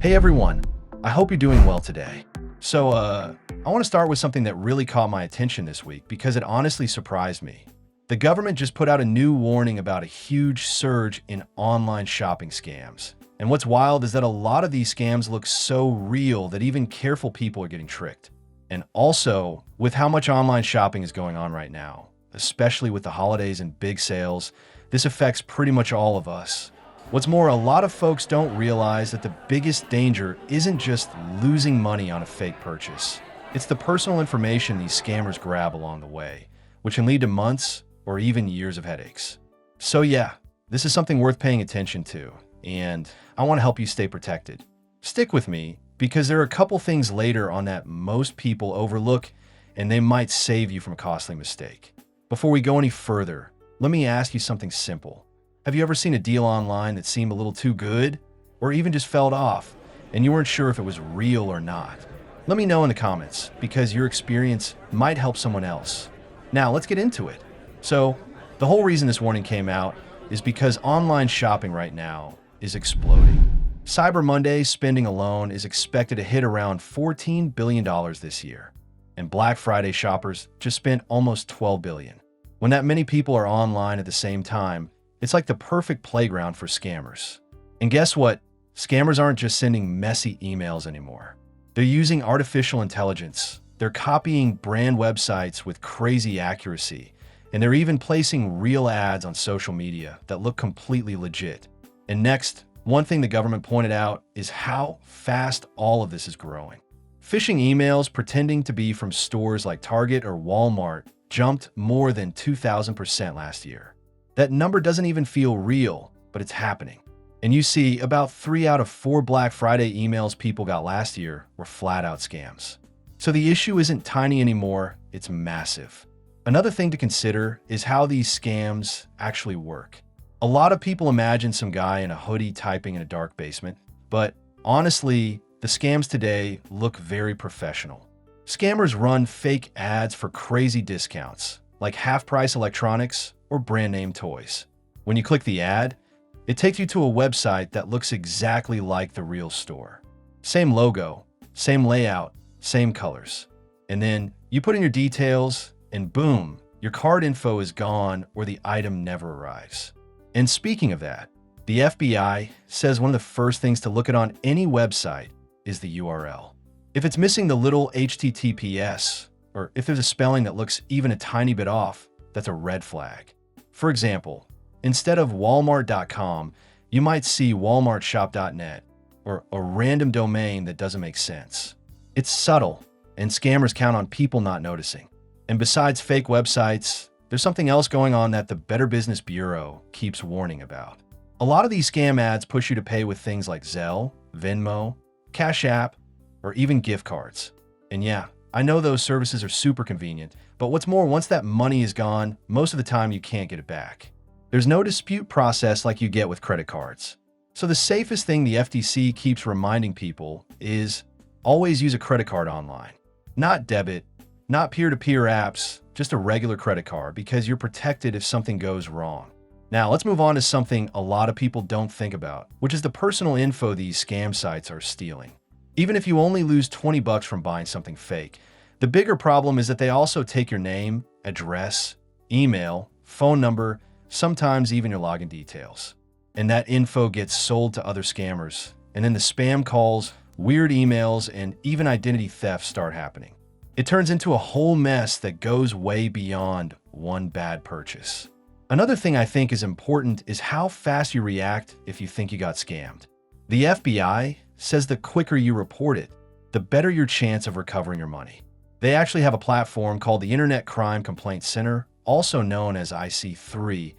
Hey everyone, I hope you're doing well today. I want to start with something that really caught my attention this week because it honestly surprised me. The government just put out a new warning about a huge surge in online shopping scams. And what's wild is that a lot of these scams look so real that even careful people are getting tricked. And also, with how much online shopping is going on right now, especially with the holidays and big sales, this affects pretty much all of us. What's more, a lot of folks don't realize that the biggest danger isn't just losing money on a fake purchase. It's the personal information these scammers grab along the way, which can lead to months or even years of headaches. So yeah, this is something worth paying attention to, and I want to help you stay protected. Stick with me, because there are a couple things later on that most people overlook, and they might save you from a costly mistake. Before we go any further, let me ask you something simple. Have you ever seen a deal online that seemed a little too good, or even just fell off, and you weren't sure if it was real or not? Let me know in the comments, because your experience might help someone else. Now, let's get into it. So, the whole reason this warning came out is because online shopping right now is exploding. Cyber Monday spending alone is expected to hit around $14 billion this year, and Black Friday shoppers just spent almost $12 billion. When that many people are online at the same time, it's like the perfect playground for scammers. And guess what? Scammers aren't just sending messy emails anymore. They're using artificial intelligence. They're copying brand websites with crazy accuracy. And they're even placing real ads on social media that look completely legit. And next, one thing the government pointed out is how fast all of this is growing. Phishing emails pretending to be from stores like Target or Walmart jumped more than 2,000% last year. That number doesn't even feel real, but it's happening. And you see, about 3 out of 4 Black Friday emails people got last year were flat-out scams. So the issue isn't tiny anymore, it's massive. Another thing to consider is how these scams actually work. A lot of people imagine some guy in a hoodie typing in a dark basement, but honestly, the scams today look very professional. Scammers run fake ads for crazy discounts, like half-price electronics or brand-name toys. When you click the ad, it takes you to a website that looks exactly like the real store. Same logo, same layout, same colors. And then you put in your details, and boom, your card info is gone or the item never arrives. And speaking of that, the FBI says one of the first things to look at on any website is the URL. If it's missing the little HTTPS, or if there's a spelling that looks even a tiny bit off, that's a red flag. For example, instead of walmart.com, you might see walmartshop.net, or a random domain that doesn't make sense. It's subtle, and scammers count on people not noticing. And besides fake websites, there's something else going on that the Better Business Bureau keeps warning about. A lot of these scam ads push you to pay with things like Zelle, Venmo, Cash App, or even gift cards. And yeah, I know those services are super convenient, but what's more, once that money is gone, most of the time you can't get it back. There's no dispute process like you get with credit cards. So the safest thing the FTC keeps reminding people is always use a credit card online. Not debit, not peer-to-peer apps, just a regular credit card, because you're protected if something goes wrong. Now let's move on to something a lot of people don't think about, which is the personal info these scam sites are stealing. Even if you only lose $20 from buying something fake, the bigger problem is that they also take your name, address, email, phone number, sometimes even your login details. And that info gets sold to other scammers. And then the spam calls, weird emails, and even identity theft start happening. It turns into a whole mess that goes way beyond one bad purchase. Another thing I think is important is how fast you react if you think you got scammed. The FBI says the quicker you report it, the better your chance of recovering your money. They actually have a platform called the Internet Crime Complaint Center, also known as IC3,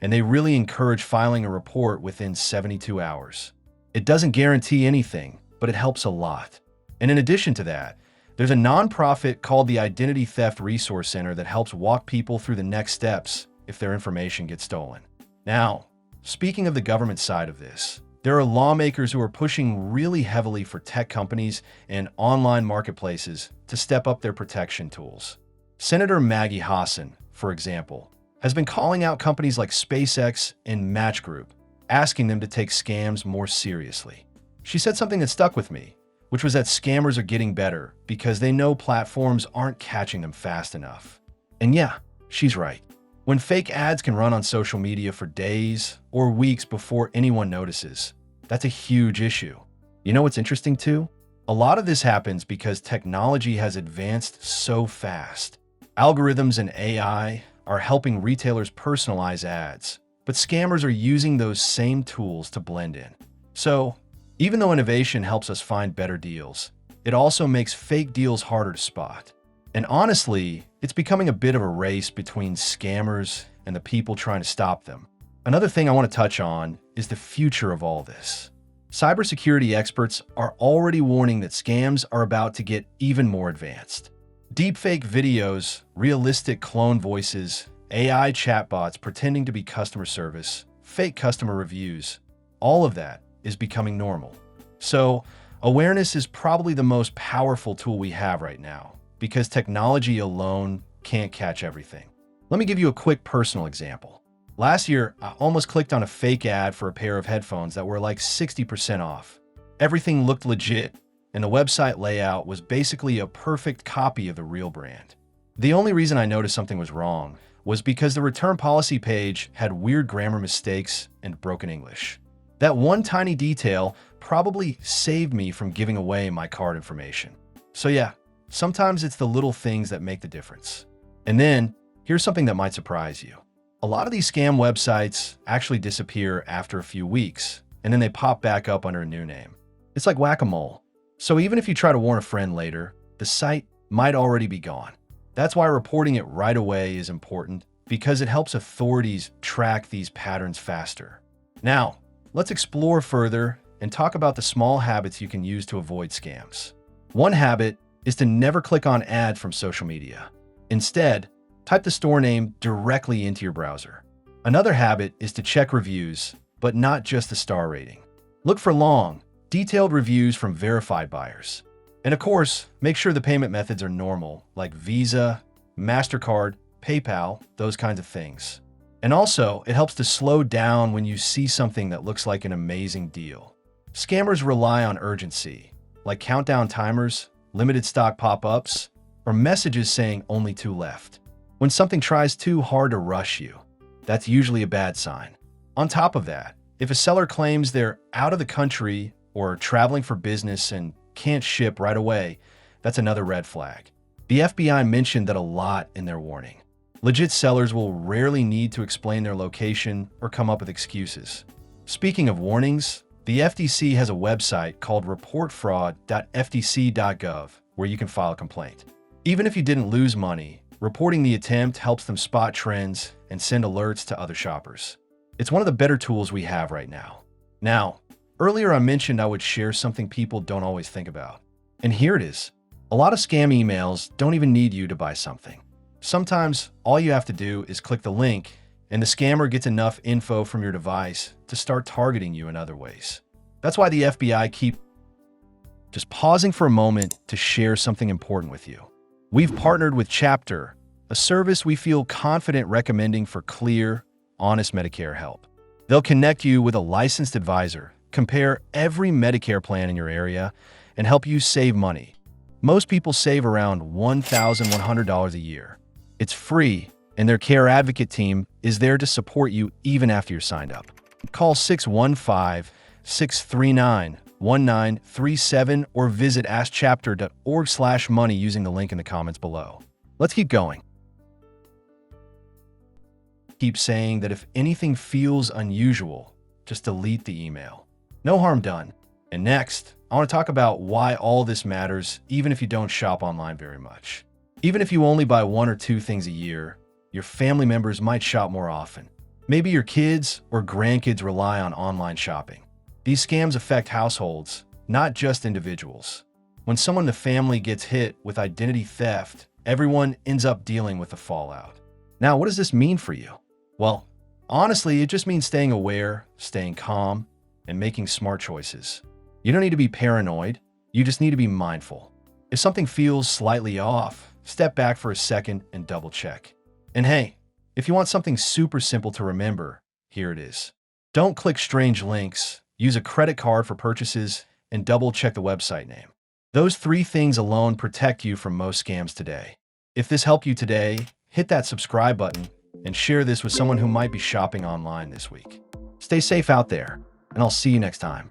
and they really encourage filing a report within 72 hours. It doesn't guarantee anything, but it helps a lot. And in addition to that, there's a nonprofit called the Identity Theft Resource Center that helps walk people through the next steps if their information gets stolen. Now, speaking of the government side of this, there are lawmakers who are pushing really heavily for tech companies and online marketplaces to step up their protection tools. Senator Maggie Hassan, for example, has been calling out companies like SpaceX and Match Group, asking them to take scams more seriously. She said something that stuck with me, which was that scammers are getting better because they know platforms aren't catching them fast enough. And yeah, she's right. When fake ads can run on social media for days or weeks before anyone notices, that's a huge issue. You know what's interesting too? A lot of this happens because technology has advanced so fast. Algorithms and AI are helping retailers personalize ads, but scammers are using those same tools to blend in. So, even though innovation helps us find better deals, it also makes fake deals harder to spot. And honestly, it's becoming a bit of a race between scammers and the people trying to stop them. Another thing I want to touch on is the future of all this. Cybersecurity experts are already warning that scams are about to get even more advanced. Deepfake videos, realistic clone voices, AI chatbots pretending to be customer service, fake customer reviews, all of that is becoming normal. So, awareness is probably the most powerful tool we have right now, because technology alone can't catch everything. Let me give you a quick personal example. Last year, I almost clicked on a fake ad for a pair of headphones that were like 60% off. Everything looked legit, and the website layout was basically a perfect copy of the real brand. The only reason I noticed something was wrong was because the return policy page had weird grammar mistakes and broken English. That one tiny detail probably saved me from giving away my card information. So yeah, sometimes it's the little things that make the difference. And then, here's something that might surprise you. A lot of these scam websites actually disappear after a few weeks, and then they pop back up under a new name. It's like whack-a-mole. So even if you try to warn a friend later, the site might already be gone. That's why reporting it right away is important, because it helps authorities track these patterns faster. Now, let's explore further and talk about the small habits you can use to avoid scams. One habit is to never click on ads from social media. Instead, type the store name directly into your browser. Another habit is to check reviews, but not just the star rating. Look for long, detailed reviews from verified buyers. And of course, make sure the payment methods are normal, like Visa, MasterCard, PayPal, those kinds of things. And also, it helps to slow down when you see something that looks like an amazing deal. Scammers rely on urgency, like countdown timers, limited stock pop-ups, or messages saying only 2 left. When something tries too hard to rush you, that's usually a bad sign. On top of that, if a seller claims they're out of the country or traveling for business and can't ship right away, that's another red flag. The FBI mentioned that a lot in their warning. Legit sellers will rarely need to explain their location or come up with excuses. Speaking of warnings, the FTC has a website called reportfraud.ftc.gov where you can file a complaint. Even if you didn't lose money, reporting the attempt helps them spot trends and send alerts to other shoppers. It's one of the better tools we have right now. Now, earlier I mentioned I would share something people don't always think about. And here it is. A lot of scam emails don't even need you to buy something. Sometimes all you have to do is click the link and the scammer gets enough info from your device to start targeting you in other ways. That's why the FBI keep just pausing for a moment to share something important with you. We've partnered with Chapter, a service we feel confident recommending for clear, honest Medicare help. They'll connect you with a licensed advisor, compare every Medicare plan in your area, and help you save money. Most people save around $1,100 a year. It's free, and their care advocate team is there to support you even after you're signed up. Call 615-639-1937 or visit askchapter.org/money using the link in the comments below. Let's keep going. Keep saying that if anything feels unusual, just delete the email. No harm done. And next, I want to talk about why all this matters even if you don't shop online very much. Even if you only buy 1 or 2 things a year, your family members might shop more often. Maybe your kids or grandkids rely on online shopping. These scams affect households, not just individuals. When someone in the family gets hit with identity theft, everyone ends up dealing with the fallout. Now, what does this mean for you? Well, honestly, it just means staying aware, staying calm, and making smart choices. You don't need to be paranoid, you just need to be mindful. If something feels slightly off, step back for a second and double check. And hey, if you want something super simple to remember, here it is. Don't click strange links, use a credit card for purchases, and double-check the website name. Those 3 things alone protect you from most scams today. If this helped you today, hit that subscribe button and share this with someone who might be shopping online this week. Stay safe out there, and I'll see you next time.